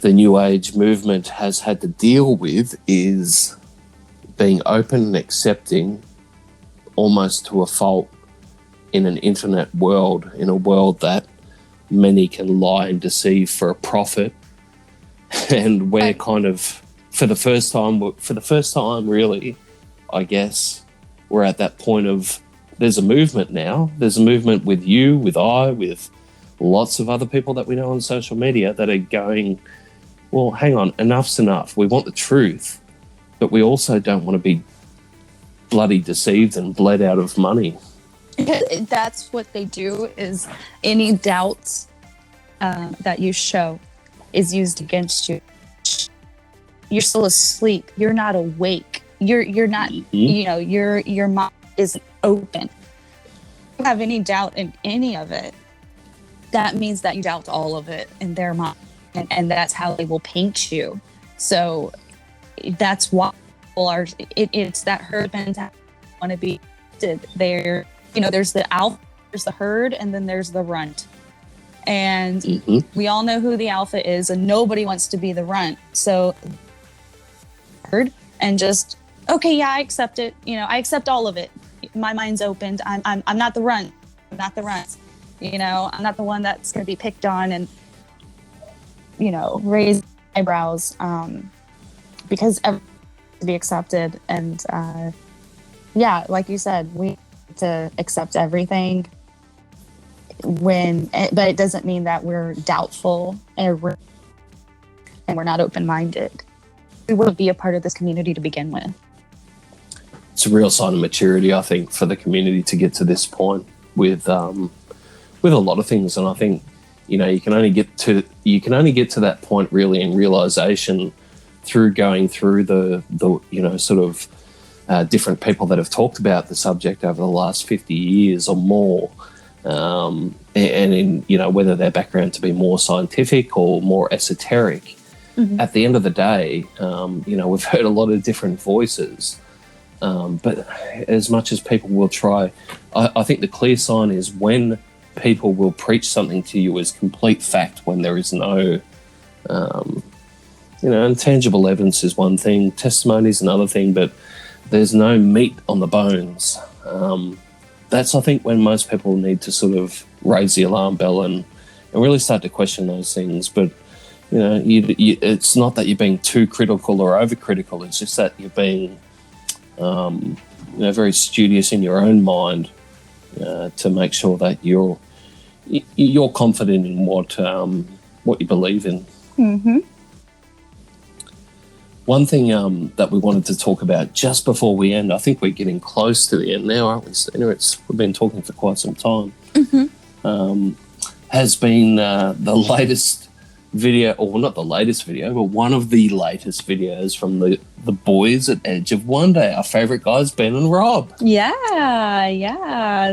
the New Age movement has had to deal with is being open and accepting almost to a fault in an internet world, in a world that many can lie and deceive for a profit. And we're kind of, for the first time really, I guess, we're at that point of there's a movement now. There's a movement with you, with lots of other people that we know on social media that are going, well, hang on, enough's enough. We want the truth, but we also don't want to be bloody deceived and bled out of money. That's what they do, is any doubts that you show is used against you. You're still asleep. You're not awake. You're not, your mind isn't open. If you have any doubt in any of it, that means that you doubt all of it in their mind. And that's how they will paint you. So that's why people are, it's that herd mentality want to be there. There's the alpha, there's the herd, and then there's the runt. And we all know who the alpha is, and nobody wants to be the runt. So herd, and just, okay, yeah, I accept it. I accept all of it. My mind's opened. I'm not the runt. I'm not the runt. I'm not the one that's going to be picked on and raise eyebrows, because everyone to be accepted. And like you said, we need to accept everything but it doesn't mean that we're doubtful and we're not open-minded. We wouldn't be a part of this community to begin with. It's a real sign of maturity, I think, for the community to get to this point with a lot of things. And I think you can only get to that point really in realization through going through the different people that have talked about the subject over the last 50 years or more, and in whether their background to be more scientific or more esoteric. At the end of the day, we've heard a lot of different voices, but as much as people will try, I think the clear sign is when people will preach something to you as complete fact when there is no, intangible evidence is one thing, testimony is another thing, but there's no meat on the bones. That's, I think, when most people need to sort of raise the alarm bell and really start to question those things. But, it's not that you're being too critical or overcritical. It's just that you're being, very studious in your own mind to make sure that you're confident in what you believe in. One thing that we wanted to talk about just before we end, I think we're getting close to the end now, aren't we, Stina? We've been talking for quite some time. Has been the latest video, or not the latest video, but one of the latest videos from the boys at Edge of Wonder, our favourite guys, Ben and Rob. Yeah.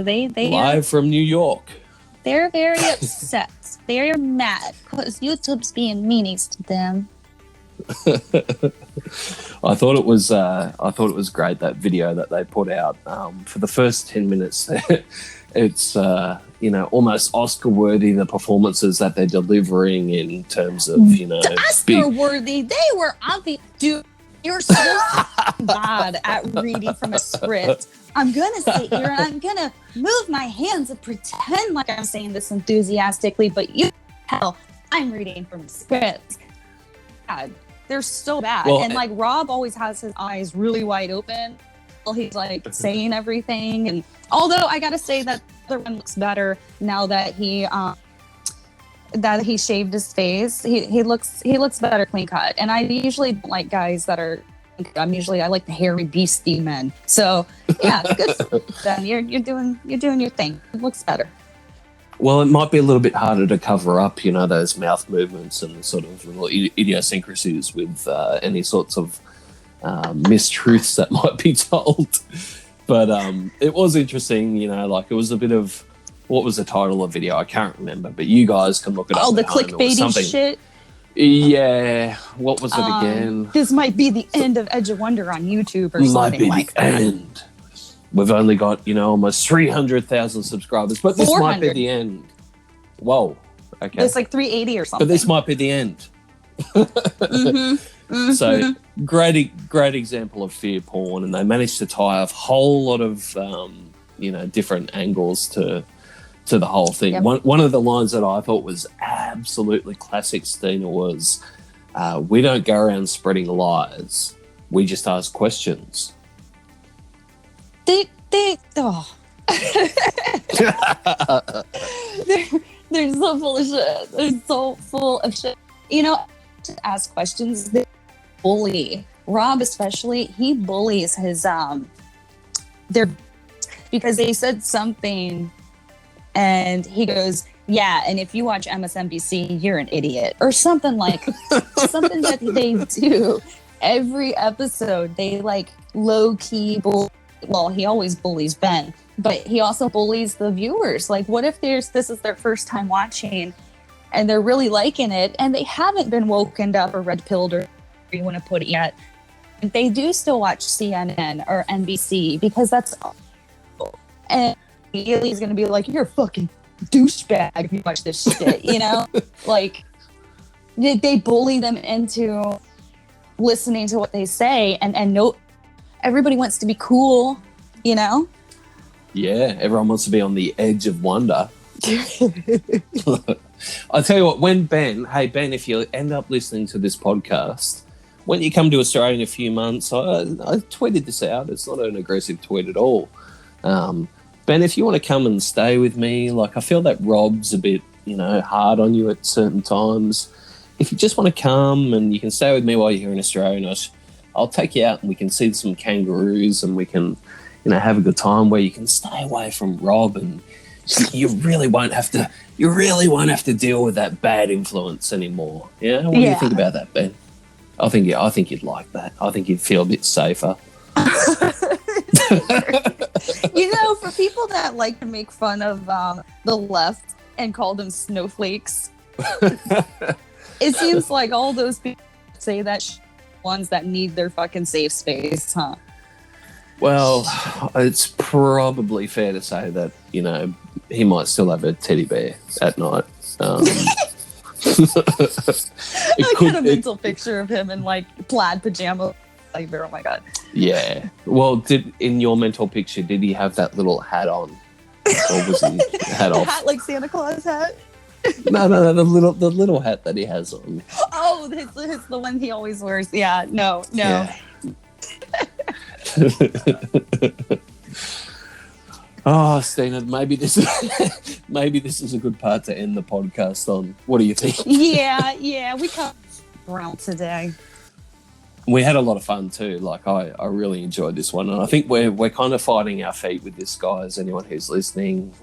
They live from New York. They're very upset. They're mad because YouTube's being meanies to them. I thought it was great, that video that they put out. For the first 10 minutes, it's almost Oscar worthy, the performances that they're delivering in terms of Oscar worthy. They were obvious. Dude, you're so bad at reading from a script. I'm gonna sit here and I'm gonna move my hands and pretend like I'm saying this enthusiastically, but you hell, I'm reading from a script. God, they're so bad. Well, and like Rob always has his eyes really wide open while he's like saying everything. And although I gotta say that the other one looks better now that he shaved his face. He looks better clean cut. And I usually don't like guys that are. I like the hairy beastie men. So yeah, good for them. You're doing your thing. It looks better. Well, it might be a little bit harder to cover up, those mouth movements and sort of little idiosyncrasies with any sorts of mistruths that might be told. But it was interesting, you know, like it was a bit of, what was the title of the video? I can't remember, but you guys can look it up. Oh, the at home. clickbaity shit? Yeah. What was it again? This might be the end of Edge of Wonder on YouTube or something like that. End. We've only got, you know, almost 300,000 subscribers, but this 400. might be the end. Whoa. Okay. It's like 380 or something. But this might be the end. So great example of fear porn, and they managed to tie a whole lot of you know, different angles to the whole thing. Yep. One of the lines that I thought was absolutely classic Stina was, we don't go around spreading lies, we just ask questions. They're so full of shit. They're so full of shit. You know, to ask questions, they bully. Rob especially, he bullies his their, because they said something and he goes, yeah, and if you watch MSNBC, you're an idiot, or something like something that they do every episode. They like low-key bully. Well, he always bullies Ben, but he also bullies the viewers. Like, what if this is their first time watching and they're really liking it and they haven't been woken up or red-pilled or you want to put it yet, and they do still watch CNN or NBC because that's, and immediately he's going to be like, you're a fucking douchebag if you watch this shit, you know? Like, they bully them into listening to what they say, and no, everybody wants to be cool, you know? Yeah, everyone wants to be on the edge of wonder. I'll tell you what, hey Ben, if you end up listening to this podcast, when you come to Australia in a few months, I tweeted this out. It's not an aggressive tweet at all. Ben, if you want to come and stay with me, like I feel that Rob's a bit, you know, hard on you at certain times. If you just want to come and you can stay with me while you're here in Australia, and I'll take you out and we can see some kangaroos and we can, you know, have a good time where you can stay away from Rob, and you really won't have to deal with that bad influence anymore. Yeah, what do you think about that, Ben? I think you'd like that. I think you'd feel a bit safer. You know, for people that like to make fun of the left and call them snowflakes, it seems like all those people say that ones that need their fucking safe space, huh? Well, it's probably fair to say that, you know, he might still have a teddy bear at night. I got a mental picture of him in like plaid pajamas. Like, oh my god. Yeah. Well, in your mental picture, did he have that little hat on, or was he hat off? Hat like Santa Claus hat? No, the little hat that he has on. Oh, it's the one he always wears. Yeah. No. Yeah. Oh, Stina, maybe this is a good part to end the podcast on. What do you think? Yeah, we come around today. We had a lot of fun too. Like I really enjoyed this one, and I think we're kind of finding our feet with this, guys. Anyone who's listening,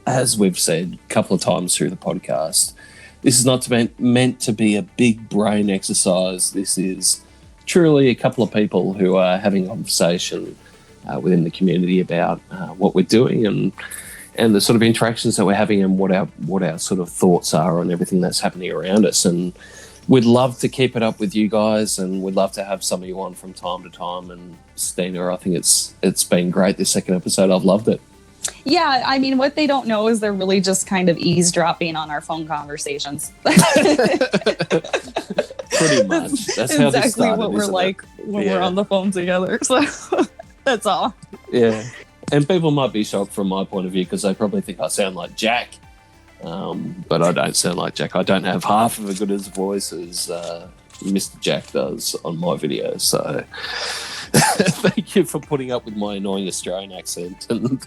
as we've said a couple of times through the podcast, this is not meant to be a big brain exercise. This is truly a couple of people who are having a conversation within the community about what we're doing and the sort of interactions that we're having and what our sort of thoughts are on everything that's happening around us. And we'd love to keep it up with you guys, and we'd love to have some of you on from time to time. And Stina, I think it's been great, this second episode. I've loved it. Yeah, I mean, what they don't know is they're really just kind of eeavesdropping on our phone conversations. Pretty much. That's how this exactly started, what we're like when we're on the phone together. So that's all. Yeah. And people might be shocked from my point of view because they probably think I sound like Jack. But I don't sound like Jack. I don't have half of as good a voice as Mr. Jack does on my videos. So thank you for putting up with my annoying Australian accent. And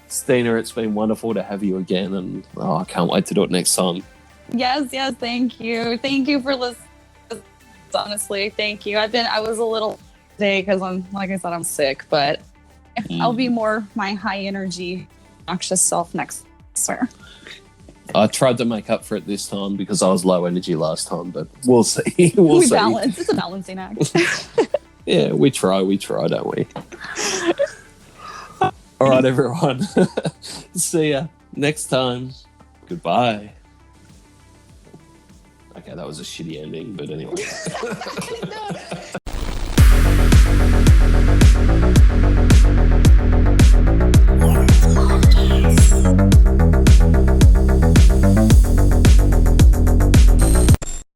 Stina, it's been wonderful to have you again. And I can't wait to do it next time. Yes, thank you. Thank you for listening. Honestly, thank you. I was a little today because I'm sick, but I'll be more my high energy, obnoxious self next, sir. I tried to make up for it this time because I was low energy last time, but we'll see. We'll We see. balance. It's a balancing act. Yeah, we try, don't we? All right, everyone. See ya next time. Goodbye. Okay, that was a shitty ending, but anyway.